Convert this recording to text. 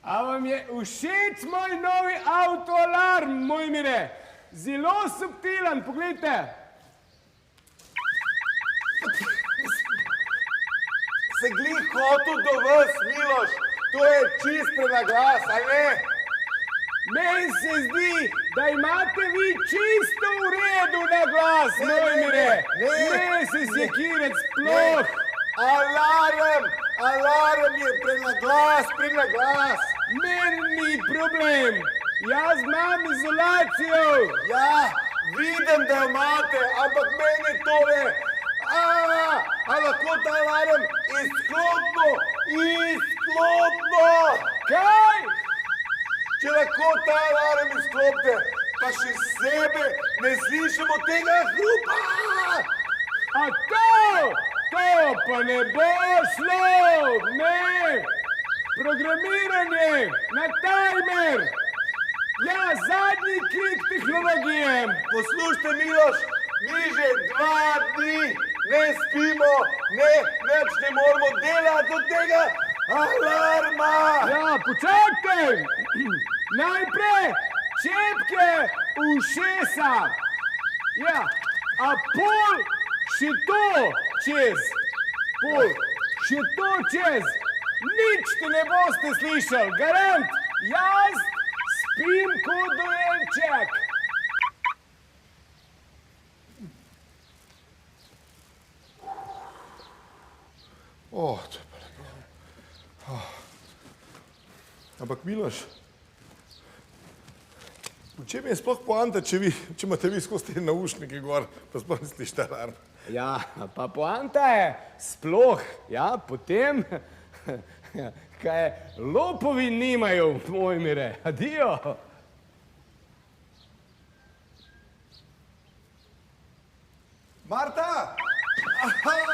A vam je všeč moj novi avtoalarm, Mojmire? Zelo subtilen, poglejte. Se glih hotel do vas, Miloš. To je čist prenaglas, a ne? Meni se zdi, da imate vi čisto v redu na glas, Mojmire. Ne se sekirati sploh. Alarm je prenaglas. Meni ni problem. Jaz imam izolacijo. Ja, vidim, da jo imate, ampak meni to ne. A lahko ta alarm izklopno. Kaj? Če lahko ta alarm izklopite, pa še sebe ne slišimo tega hrupa. A to pa ne bo šlo, ne. Programiranje na timer. Ja, zadnji klik tehnologije. Poslušajte, Miloš, mi že 2 dni ne spimo, nič ne moramo delati od tega alarma. Ja, počakajte. Najprej čepke ušesa. Ja, a pol še to čez. Nič te ne boste slišali, garant. Jaz spim kot dojenček. To je pa lepo. Ampak Miloš, v čem je sploh poanta, če imate vi skozi te naušnike gor, pa sploh ne slišite alarm? Ja, pa poanta je sploh, ja, potem, kaj lopovi nimajo, Mojmire. Adijo. Marta! Aha!